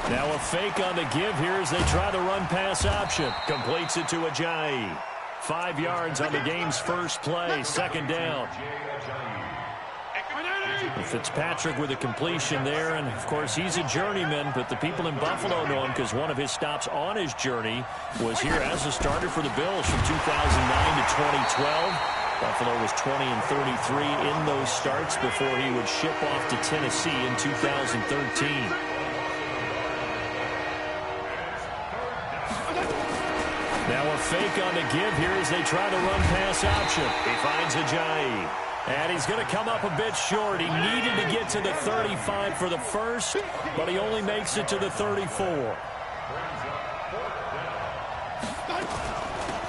Now a fake on the give here as they try the run-pass option. Completes it to Ajayi. 5 yards on the game's first play. Second down. Fitzpatrick with a completion there, and of course he's a journeyman, but the people in Buffalo know him because one of his stops on his journey was here as a starter for the Bills from 2009 to 2012. Buffalo was 20-33 in those starts before he would ship off to Tennessee in 2013. Now a fake on the give here as they try the run-pass option. He finds Ajayi. And he's going to come up a bit short. He needed to get to the 35 for the first, but he only makes it to the 34.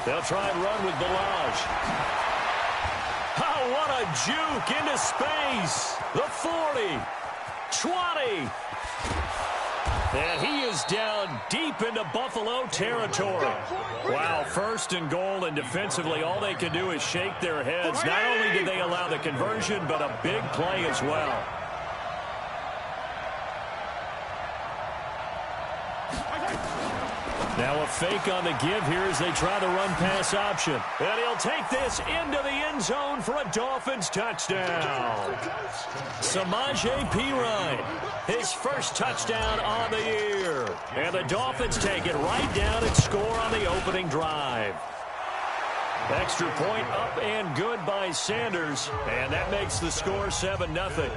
They'll try and run with Balaj. Oh, what a juke into space. The 40, 20. And he is down deep into Buffalo territory. Wow, first and goal, and defensively all they can do is shake their heads. Not only did they allow the conversion, but a big play as well. Now a fake on the give here as they try the run-pass option. And he'll take this into the end zone for a Dolphins touchdown. Samaje Perine, his first touchdown on the year. And the Dolphins take it right down and score on the opening drive. Extra point up and good by Sanders. And that makes the score 7-0.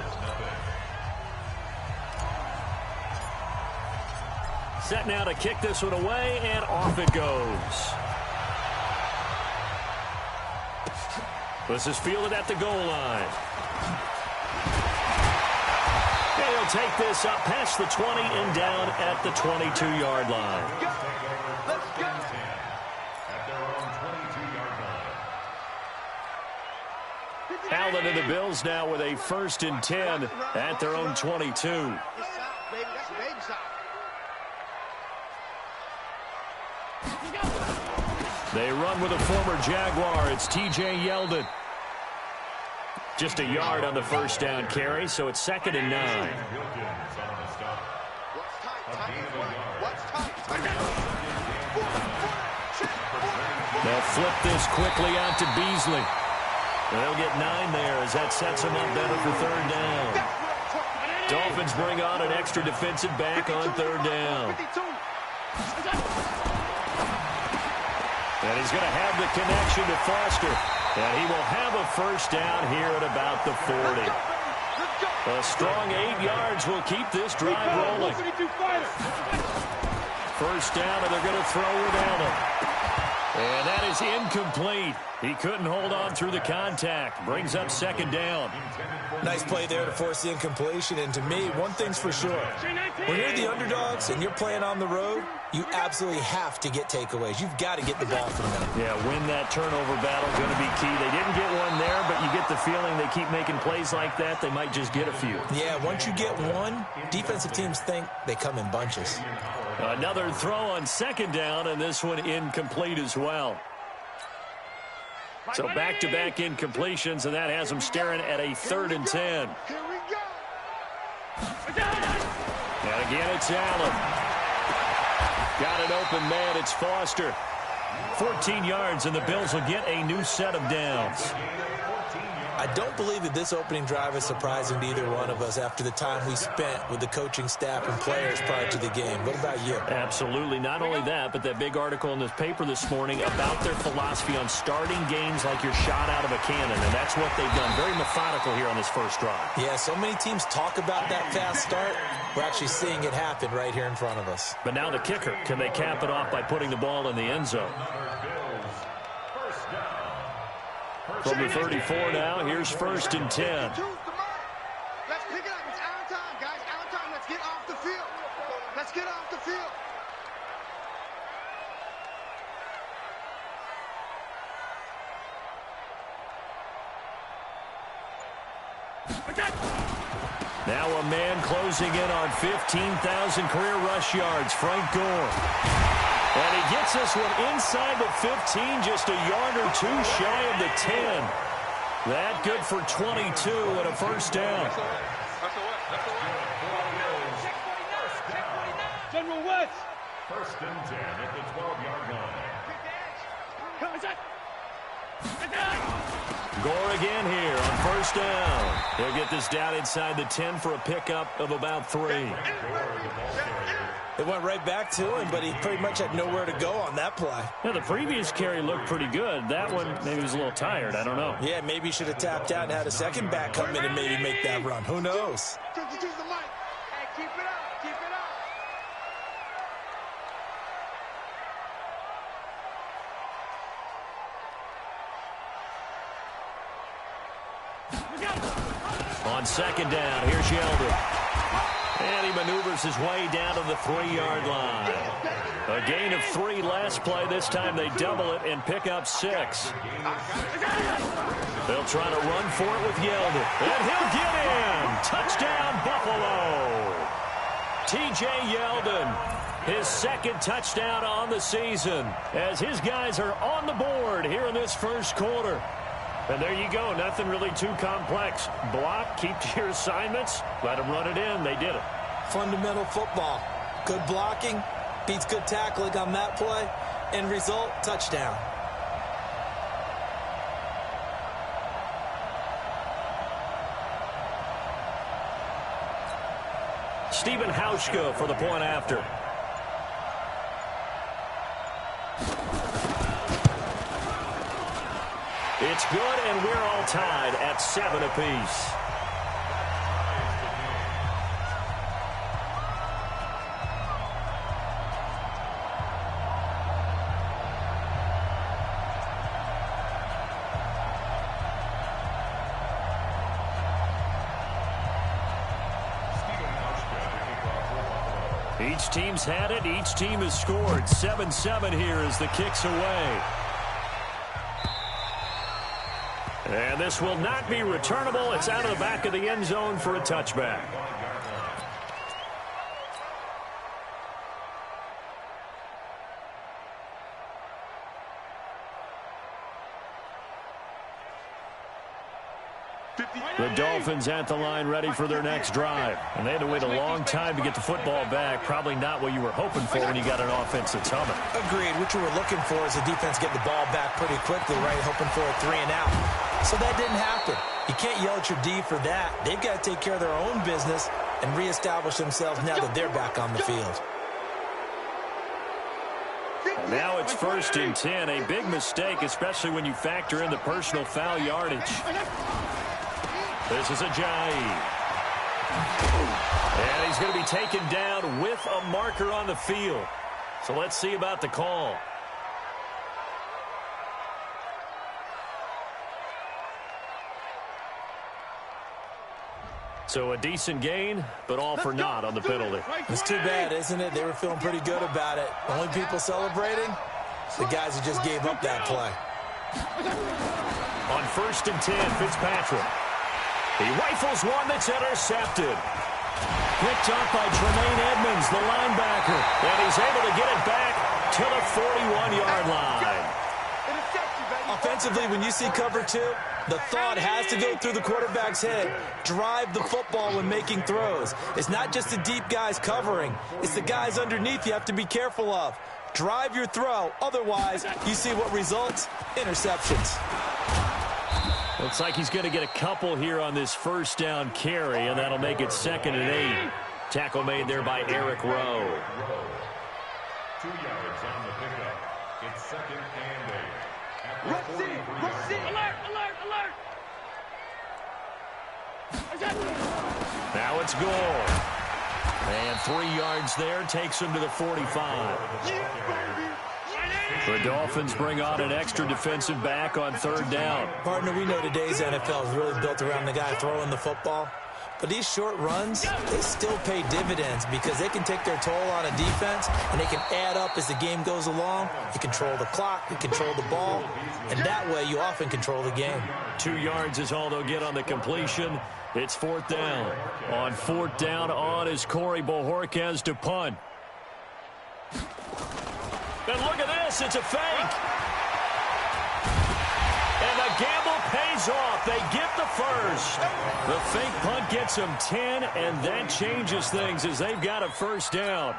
Set now to kick this one away, and off it goes. This is fielded at the goal line. And he'll take this up past the 20 and down at the 22-yard line. Allen and the Bills now with a 1st and 10 at their own 22. They run with a former Jaguar. It's T.J. Yeldon. Just a yard on the first down carry, so it's 2nd and 9. They'll flip this quickly out to Beasley. They'll get 9 there as that sets them up better for 3rd down. Dolphins bring on an extra defensive back on 3rd down. And he's going to have the connection to Foster. And he will have a 1st down here at about the 40. A strong 8 yards will keep this drive rolling. 1st down, and they're going to throw with Allen. And that is incomplete. He couldn't hold on through the contact. Brings up 2nd down. Nice play there to force the incompletion. And to me, one thing's for sure. When you're the underdogs and you're playing on the road, you absolutely have to get takeaways. You've got to get the ball from them. Yeah, win that turnover battle is going to be key. They didn't get one there, but you get the feeling they keep making plays like that, they might just get a few. Yeah, once you get one, defensive teams think they come in bunches. Another throw on 2nd down, and this one incomplete as well. So back-to-back incompletions, and that has them staring at a 3rd and 10. And again, it's Allen. Got an open man. It's Foster. 14 yards, and the Bills will get a new set of downs. I don't believe that this opening drive is surprising to either one of us after the time we spent with the coaching staff and players prior to the game. What about you? Absolutely. Not only that, but that big article in this paper this morning about their philosophy on starting games like you're shot out of a cannon, and that's what they've done. Very methodical here on this first drive. Yeah, so many teams talk about that fast start. We're actually seeing it happen right here in front of us. But now the kicker. Can they cap it off by putting the ball in the end zone? From the 34 now, here's 1st and 10. Let's pick it up. It's our time, guys. Our time. Let's get off the field. Let's get off the field. Now a man closing in on 15,000 career rush yards, Frank Gore. And he gets this one inside the 15, just a yard or two shy of the 10. That good for 22 and a 1st down. General West. First and 10 at the 12-yard line. Gore again here on first down. He'll get this down inside the 10 for a pickup of about 3. It went right back to him, but he pretty much had nowhere to go on that play. Yeah, the previous carry looked pretty good. That one, maybe he was a little tired. I don't know. Yeah, maybe he should have tapped out and had a second back come in and maybe make that run. Who knows? Hey, keep it up. Keep it up. On second down, here's Yeldon. And he maneuvers his way down to the 3-yard line. A gain of 3 last play. This time they double it and pick up 6. They'll try to run for it with Yeldon. And he'll get in. Touchdown, Buffalo. T.J. Yeldon, his second touchdown on the season, as his guys are on the board here in this first quarter. And there you go. Nothing really too complex. Block, keep to your assignments, let them run it in. They did it. Fundamental football. Good blocking beats good tackling on that play. End result, touchdown. Stephen Hauschka for the point after. It's good, and we're all tied at 7 apiece. Each team's had it. Each team has scored. 7-7 here as the kick's away. And this will not be returnable. It's out of the back of the end zone for a touchback. The Dolphins at the line ready for their next drive. And they had to wait a long time to get the football back. Probably not what you were hoping for when you got an offense that's humming. Agreed. What you were looking for is the defense get the ball back pretty quickly, right? Hoping for a 3 and out. So that didn't happen. You can't yell at your D for that. They've got to take care of their own business and reestablish themselves now that they're back on the field. Now it's first and 10. A big mistake, especially when you factor in the personal foul yardage. This is Ajayi. And he's going to be taken down with a marker on the field. So let's see about the call. So a decent gain, but all for naught on the penalty. It's too bad, isn't it? They were feeling pretty good about it. Only people celebrating, the guys who just gave up that play. On first and 10, Fitzpatrick. He rifles one that's intercepted. Picked up by Tremaine Edmonds, the linebacker. And he's able to get it back to the 41-yard line. Offensively, when you see cover 2, the thought has to go through the quarterback's head. Drive the football when making throws. It's not just the deep guys covering. It's the guys underneath you have to be careful of. Drive your throw. Otherwise, you see what results? Interceptions. Looks like he's going to get a couple here on this first down carry, and that'll make it 2nd and 8. Tackle made there by Eric Rowe. 2 yards on the pickup. It's 2nd and 8. Alert, alert, alert. Now it's Gore. And 3 yards there takes him to the 45. The Dolphins bring on an extra defensive back on 3rd down. Partner, we know today's NFL is really built around the guy throwing the football. But these short runs, they still pay dividends because they can take their toll on a defense and they can add up as the game goes along. You control the clock, you control the ball, and that way you often control the game. 2 yards is all they'll get on the completion. It's 4th down. On 4th down, on is Corey Bojorquez to punt. And look at this, it's a fake. And the gamble pays off. They get the first. The fake punt gets them 10, and that changes things as they've got a first down.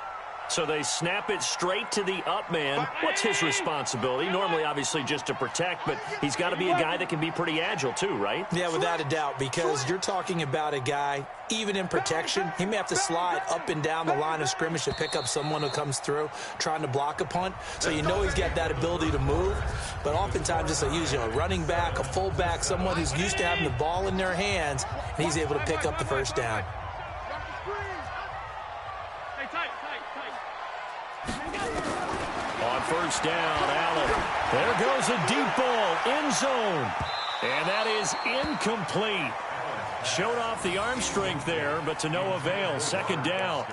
So they snap it straight to the up man. What's his responsibility? Normally, obviously, just to protect, but he's got to be a guy that can be pretty agile too, right? Yeah, without a doubt, because you're talking about a guy, even in protection, he may have to slide up and down the line of scrimmage to pick up someone who comes through trying to block a punt. So you know he's got that ability to move, but oftentimes it's a running back, a fullback, someone who's used to having the ball in their hands, and he's able to pick up the first down. On first down, Allen. There goes a deep ball, end zone. And that is incomplete. Showed off the arm strength there, but to no avail. Second down.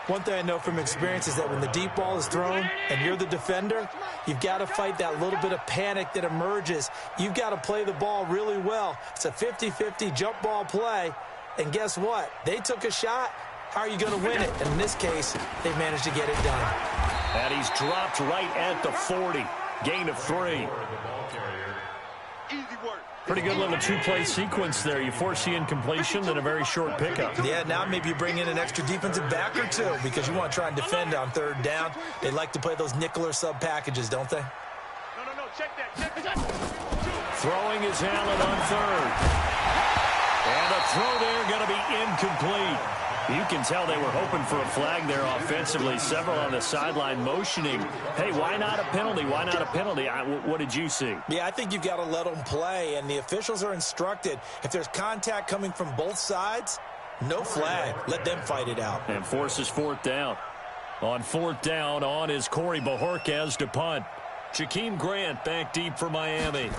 One thing I know from experience is that when the deep ball is thrown and you're the defender, you've got to fight that little bit of panic that emerges. You've got to play the ball really well. It's a 50-50 jump ball play. And guess what? They took a shot. How are you going to win it? And in this case, they've managed to get it done. And he's dropped right at the 40. Gain of 3. Pretty good little two-play sequence there. You force the incompletion, then a very short pickup. Yeah, now maybe you bring in an extra defensive back or two because you want to try and defend on third down. They like to play those nickel or sub packages, don't they? No, check that. Throwing is Allen on third. And a throw there going to be incomplete. You can tell they were hoping for a flag there offensively. Several on the sideline motioning, hey, why not a penalty? Why not a penalty? What did you see? Yeah, I think you've got to let them play, and the officials are instructed. If there's contact coming from both sides, no flag. Let them fight it out. And forces fourth down. On fourth down, on is Corey Bojorquez to punt. Jakeem Grant back deep for Miami.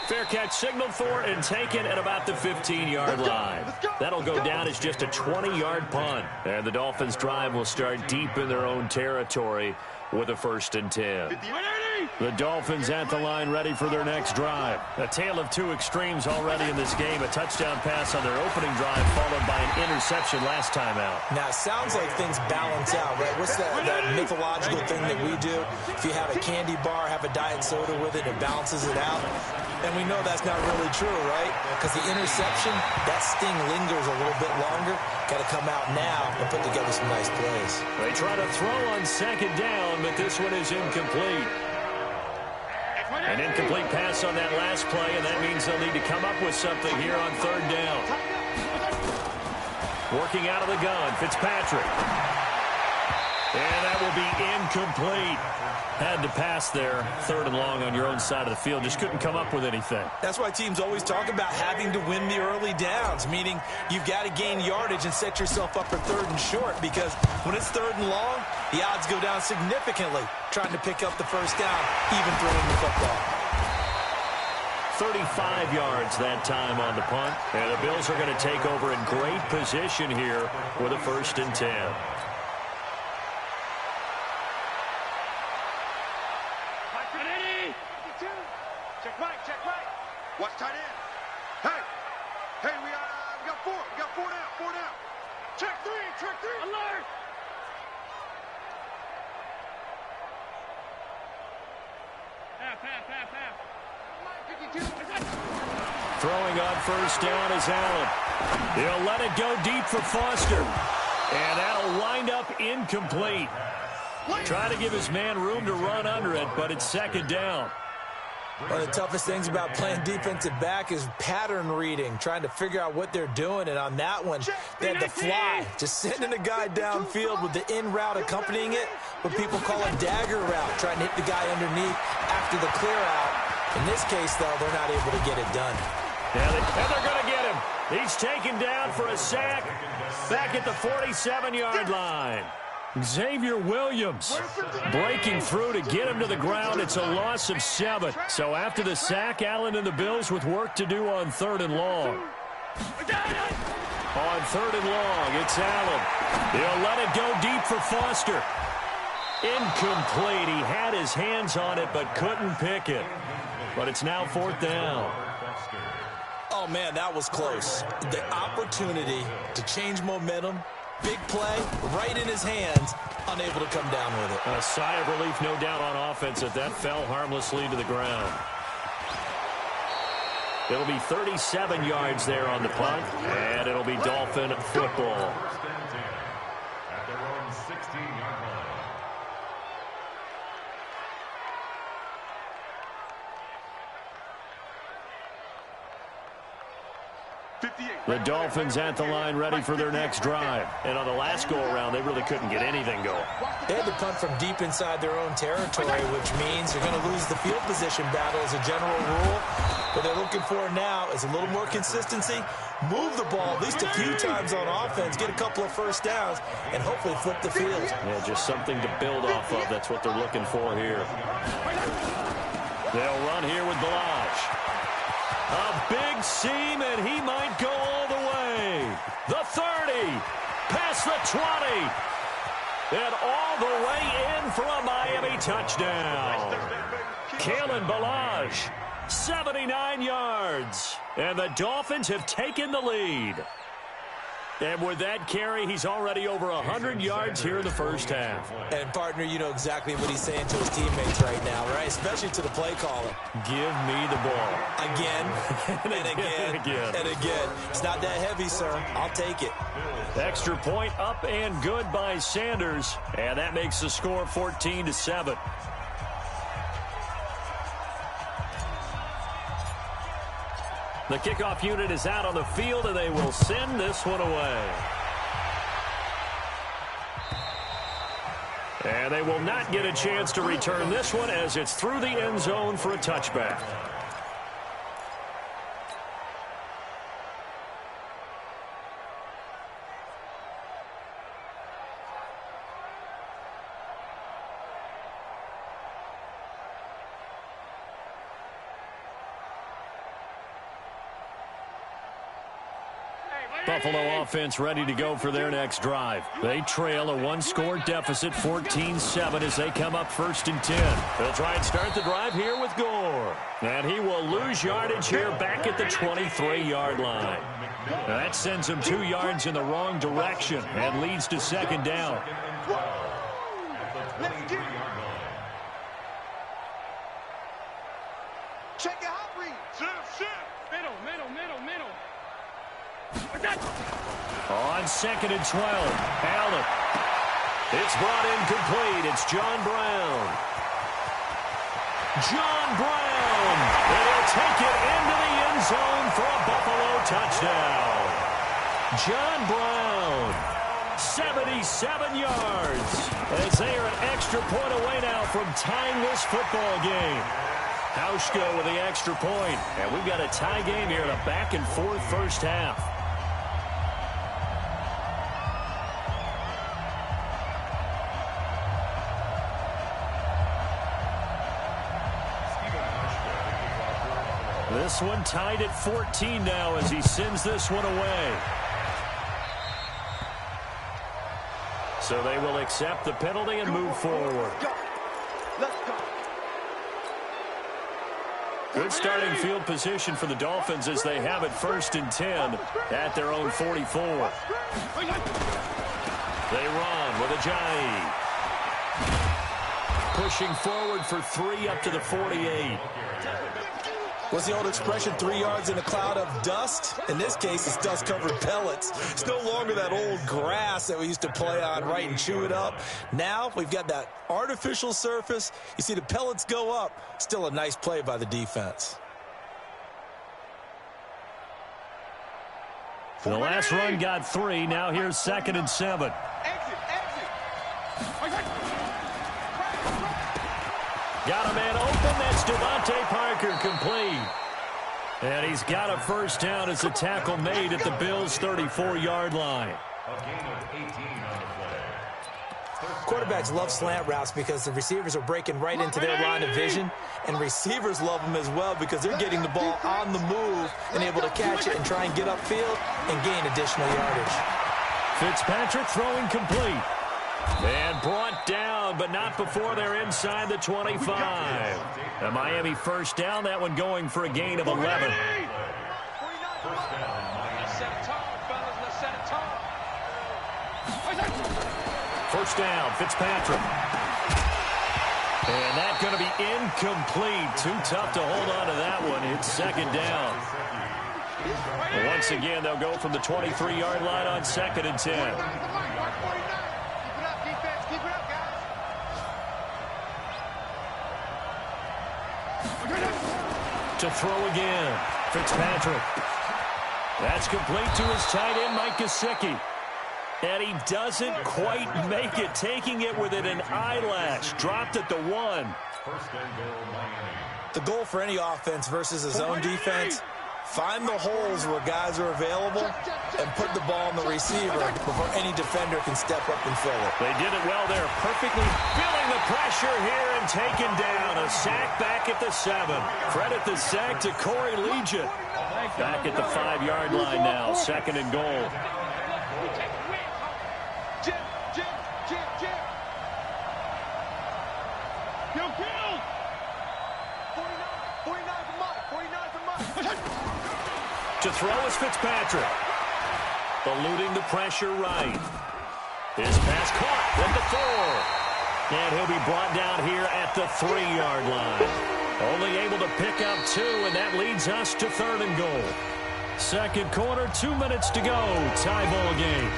Fair catch signaled for and taken at about the 15-yard line. That'll go down as just a 20-yard punt. And the Dolphins' drive will start deep in their own territory with a 1st and 10. The Dolphins at the line ready for their next drive. A tale of two extremes already in this game. A touchdown pass on their opening drive followed by an interception last time out. Now, it sounds like things balance out, right? What's that mythological thing that we do? If you have a candy bar, have a diet soda with it, it balances it out. And we know that's not really true, right? Because the interception, that sting lingers a little bit longer. Got to come out now and put together some nice plays. They try to throw on second down, but this one is incomplete. An incomplete pass on that last play, and that means they'll need to come up with something here on third down. Working out of the gun, Fitzpatrick. And that will be incomplete. Had to pass there, 3rd and long on your own side of the field. Just couldn't come up with anything. That's why teams always talk about having to win the early downs, meaning you've got to gain yardage and set yourself up for 3rd and short, because when it's 3rd and long, the odds go down significantly trying to pick up the first down, even throwing the football. 35 yards that time on the punt. And the Bills are going to take over in great position here with a 1st and 10. Check right. Watch tight end. Hey, we got 4. We got 4 down. Check 3. Alert. Half. Throwing on first down is Allen. He'll let it go deep for Foster. And that'll wind up incomplete. Trying to give his man room to run under it, but it's 2nd down. One of the toughest things about playing defensive back is pattern reading, trying to figure out what they're doing. And on that one, they had the fly, just sending a guy downfield with the in route accompanying it, what people call a dagger route, trying to hit the guy underneath after the clear out. In this case, though, they're not able to get it done. Yeah, they're going to get him. He's taken down for a sack back at the 47-yard line. Xavier Williams breaking through to get him to the ground. It's a loss of 7. So after the sack, Allen and the Bills with work to do on 3rd and long. On 3rd and long, it's Allen. He'll let it go deep for Foster. Incomplete. He had his hands on it but couldn't pick it. But it's now 4th down. Oh, man, that was close. The opportunity to change momentum. Big play, right in his hands, unable to come down with it. A sigh of relief, no doubt, on offense that fell harmlessly to the ground. It'll be 37 yards there on the punt, and it'll be Dolphin football. First and 10 at their own 16-yard line. The Dolphins at the line ready for their next drive. And on the last go-around, they really couldn't get anything going. They had to punt from deep inside their own territory, which means they're going to lose the field position battle as a general rule. What they're looking for now is a little more consistency, move the ball at least a few times on offense, get a couple of first downs, and hopefully flip the field. Yeah, just something to build off of. That's what they're looking for here. They'll run here with Balaj. A big seam, and he might go all the way. The 30, past the 20, and all the way in for a Miami touchdown. Kalen Balaj, 79 yards, and the Dolphins have taken the lead. And with that carry, he's already over 100 yards here in the first half. And, partner, you know exactly what he's saying to his teammates right now, right? Especially to the play caller. Give me the ball. Again, and again, and again. It's not that heavy, sir. I'll take it. Extra point up and good by Sanders. And that makes the score 14-7. The kickoff unit is out on the field, and they will send this one away. And they will not get a chance to return this one as it's through the end zone for a touchback. Buffalo offense ready to go for their next drive. They trail a one-score deficit, 14-7, as they come up 1st and 10. They'll try and start the drive here with Gore. And he will lose yardage here back at the 23-yard line. Now that sends him 2 yards in the wrong direction and leads to 2nd down. Check it out, Reed. Middle. On 2nd and 12, Allen. It's brought in complete. It's John Brown. John Brown. And he'll take it into the end zone for a Buffalo touchdown. John Brown, 77 yards. As they are an extra point away now from tying this football game. Hauschka with the extra point. And we've got a tie game here in a back-and-forth first half. This one tied at 14 now as he sends this one away. So they will accept the penalty and move forward. Let's go. Good starting field position for the Dolphins as they have it 1st and 10 at their own 44. They run with Ajayi. Pushing forward for 3 up to the 48. What's the old expression, 3 yards in a cloud of dust? In this case, it's dust-covered pellets. It's no longer that old grass that we used to play on, right, and chew it up. Now we've got that artificial surface. You see the pellets go up. Still a nice play by the defense. The last run got 3. Now here's 2nd and 7. Exit. Got a man open. That's Devontae Parker, complete. And he's got a first down as a tackle made at the Bills' 34-yard line. A gain of 18 on the play. Quarterbacks love slant routes because the receivers are breaking right into their line of vision, and receivers love them as well because they're getting the ball on the move and able to catch it and try and get upfield and gain additional yardage. Fitzpatrick throwing complete. And brought down, but not before they're inside the 25. A Miami first down, that one going for a gain of 11. First down, Miami. First down, Fitzpatrick. And that's going to be incomplete. Too tough to hold on to that one. It's 2nd down. Once again, they'll go from the 23-yard line on 2nd and 10. To throw again, Fitzpatrick. That's complete to his tight end, Mike Gesicki. And he doesn't quite make it, taking it within an eyelash. Dropped at the 1. The goal for any offense versus his own defense, find the holes where guys are available and put the ball on the receiver before any defender can step up and fill it. They did it well there, perfectly feeling the pressure here and taken down. A sack back at the 7. Credit the sack to Corey Legion. Back at the 5-yard line now, 2nd and goal. To throw is Fitzpatrick. Eluding the pressure right. His pass caught at the 4. And he'll be brought down here at the 3-yard line. Only able to pick up 2, and that leads us to 3rd and goal. 2nd quarter, 2 minutes to go. Tie ball game.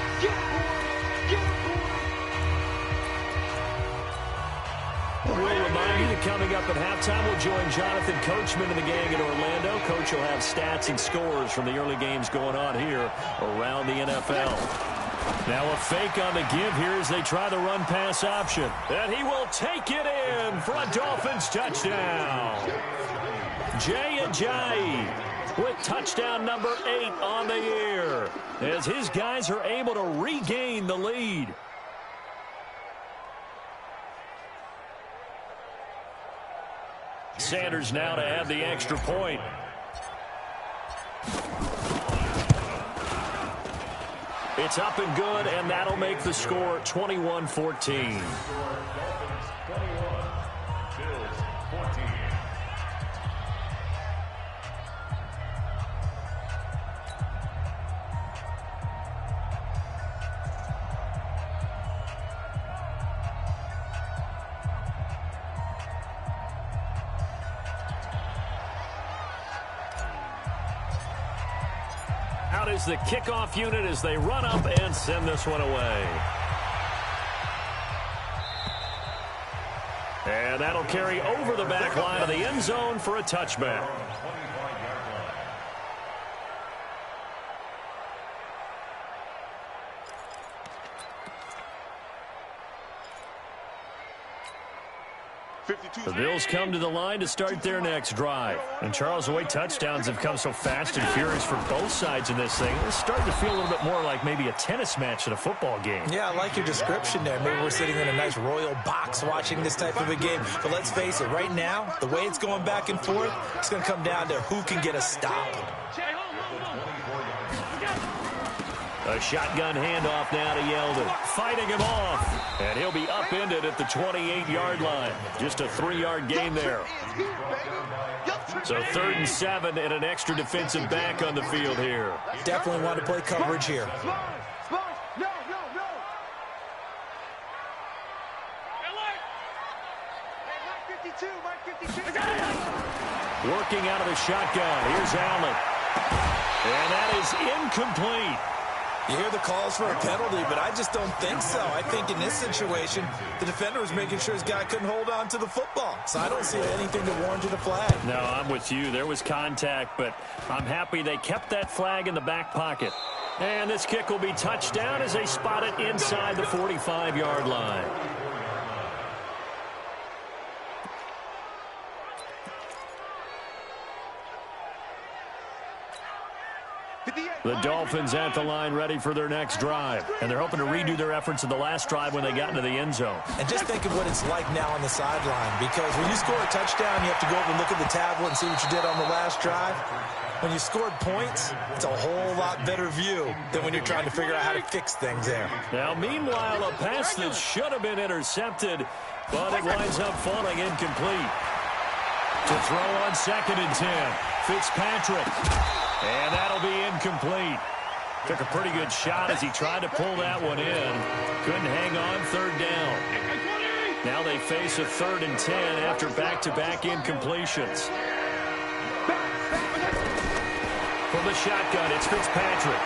We'll remind you that coming up at halftime, we'll join Jonathan Coachman and the gang in Orlando. Coach will have stats and scores from the early games going on here around the NFL. Now a fake on the give here as they try the run-pass option. And he will take it in for a Dolphins touchdown. Jay Ajayi with touchdown number 8 on the year as his guys are able to regain the lead. Sanders now to add the extra point. It's up and good, and that'll make the score 21-14. Out is the kickoff unit as they run up and send this one away. And that'll carry over the back line of the end zone for a touchback. The Bills come to the line to start their next drive. And Charles, the way touchdowns have come so fast and furious for both sides in this thing, it's starting to feel a little bit more like maybe a tennis match than a football game. Yeah, I like your description there. Maybe we're sitting in a nice royal box watching this type of a game. But let's face it, right now, the way it's going back and forth, it's going to come down to who can get a stop. A shotgun handoff now to Yeldon. Fighting him off. And he'll be upended at the 28-yard line. Just a 3-yard gain there. So 3rd and 7 and an extra defensive back on the field here. Definitely want to play coverage here. Working out of the shotgun. Here's Allen. And that is incomplete. You hear the calls for a penalty, but I just don't think so. I think in this situation, the defender was making sure his guy couldn't hold on to the football. So I don't see anything to warrant a flag. No, I'm with you. There was contact, but I'm happy they kept that flag in the back pocket. And this kick will be touchdown as they spot it inside the 45-yard line. The Dolphins at the line ready for their next drive. And they're hoping to redo their efforts in the last drive when they got into the end zone. And just think of what it's like now on the sideline. Because when you score a touchdown, you have to go over and look at the tablet and see what you did on the last drive. When you scored points, it's a whole lot better view than when you're trying to figure out how to fix things there. Now, meanwhile, a pass that should have been intercepted, but it winds up falling incomplete. To throw on 2nd and 10, Fitzpatrick. And that'll be incomplete. Took a pretty good shot as he tried to pull that one in. Couldn't hang on 3rd down. Now they face a 3rd and 10 after back-to-back incompletions. From the shotgun, it's Fitzpatrick.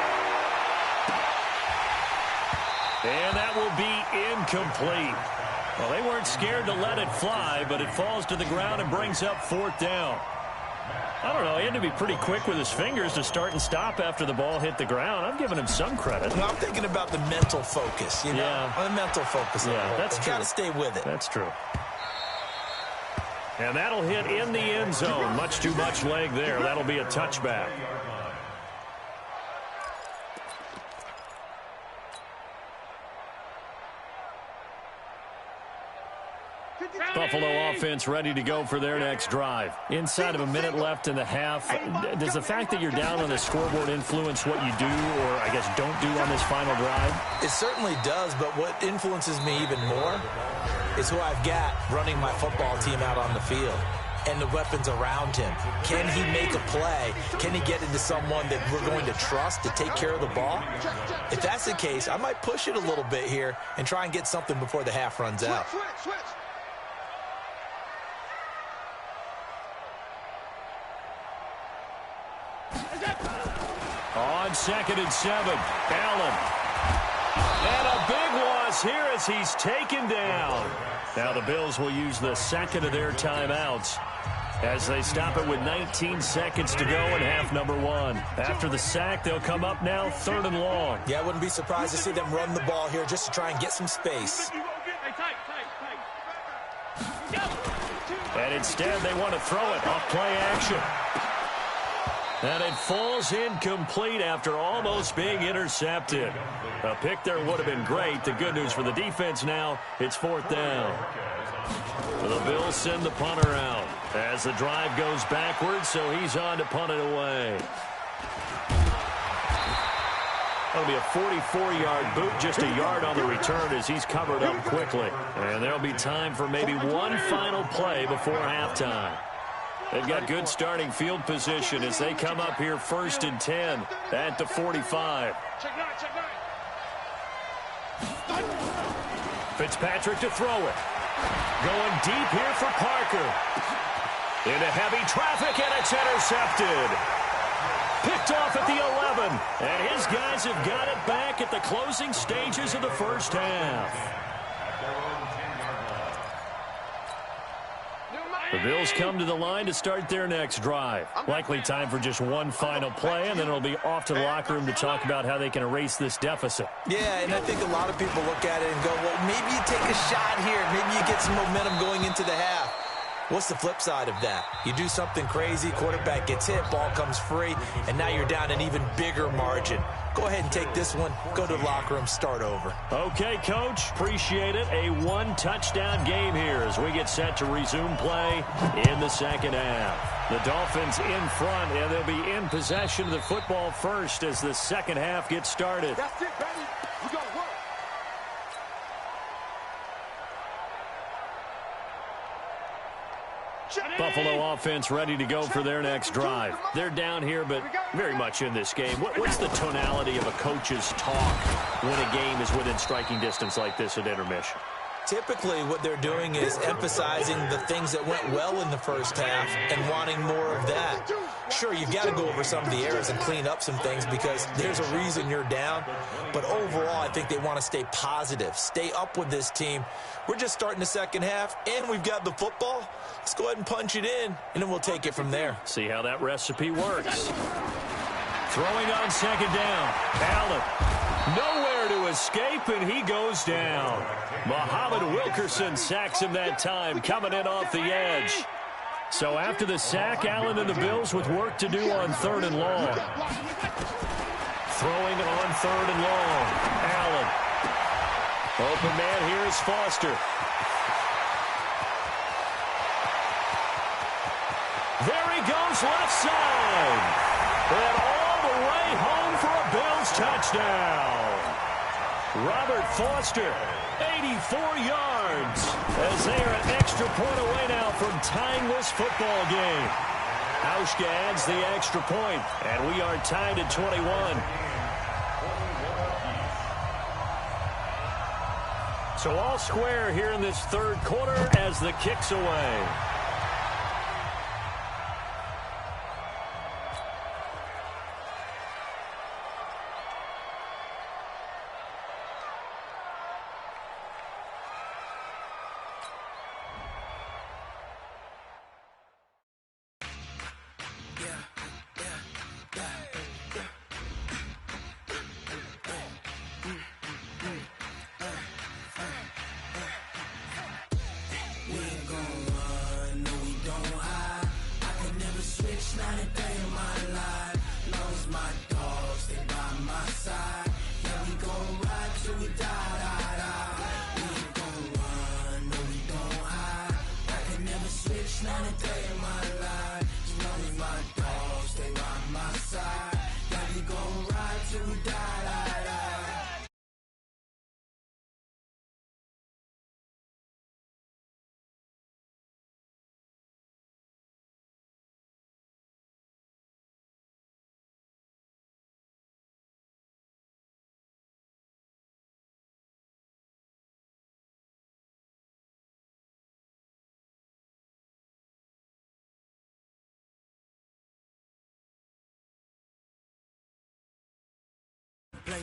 And that will be incomplete. Well, they weren't scared to let it fly, but it falls to the ground and brings up 4th down. I don't know. He had to be pretty quick with his fingers to start and stop after the ball hit the ground. I'm giving him some credit. Well, I'm thinking about the mental focus, you know? Yeah. The mental focus. Yeah, that's true. Got to stay with it. That's true. And that'll hit in the end zone. Much too much leg there. That'll be a touchback. Buffalo offense ready to go for their next drive. Inside of a minute left in the half, does the fact that you're down on the scoreboard influence what you do or, I guess, don't do on this final drive? It certainly does, but what influences me even more is who I've got running my football team out on the field and the weapons around him. Can he make a play? Can he get into someone that we're going to trust to take care of the ball? If that's the case, I might push it a little bit here and try and get something before the half runs out. Switch. On 2nd and 7, Allen. And a big loss here as he's taken down. Now the Bills will use the second of their timeouts as they stop it with 19 seconds to go in half number 1. After the sack, they'll come up now 3rd and long. Yeah, I wouldn't be surprised to see them run the ball here just to try and get some space. And instead, they want to throw it off play action. And it falls incomplete after almost being intercepted. A pick there would have been great. The good news for the defense now, it's 4th down. The Bills send the punter out as the drive goes backwards, so he's on to punt it away. That'll be a 44-yard boot, just a yard on the return as he's covered up quickly. And there'll be time for maybe one final play before halftime. They've got good starting field position as they come up here 1st and 10 at the 45. Fitzpatrick to throw it. Going deep here for Parker. Into heavy traffic, and it's intercepted. Picked off at the 11. And his guys have got it back at the closing stages of the first half. The Bills come to the line to start their next drive. Likely time for just one final play, and then it'll be off to the locker room to talk about how they can erase this deficit. Yeah, and I think a lot of people look at it and go, well, maybe you take a shot here. Maybe you get some momentum going into the half. What's the flip side of that? You do something crazy, quarterback gets hit, ball comes free, and now you're down an even bigger margin. Go ahead and take this one, go to the locker room, start over. Okay, Coach, appreciate it. A one-touchdown game here as we get set to resume play in the second half. The Dolphins in front, and they'll be in possession of the football first as the second half gets started. That's it, baby. We got to work. Buffalo offense ready to go for their next drive. They're down here, but very much in this game. What's the tonality of a coach's talk when a game is within striking distance like this at intermission? Typically, what they're doing is emphasizing the things that went well in the first half and wanting more of that. Sure, you've got to go over some of the errors and clean up some things because there's a reason you're down. But overall, I think they want to stay positive, stay up with this team. We're just starting the second half, and we've got the football. Let's go ahead and punch it in, and then we'll take it from there. See how that recipe works. Throwing on second down. Allen. Nowhere to escape, and he goes down. Muhammad Wilkerson sacks him that time, coming in off the edge. So after the sack, Allen and the Bills with work to do on third and long. Throwing on third and long. Allen. Open man here is Foster. There he goes, left side. And all the way home for a Bills touchdown. Robert Foster, 84 yards, as they are an extra point away now from tying this football game. Hauschka adds the extra point, and we are tied at 21. So all square here in this third quarter as the kick's away.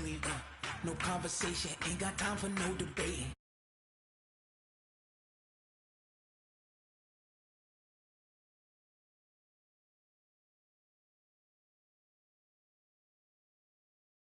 really, no conversation, ain't got time for no debating.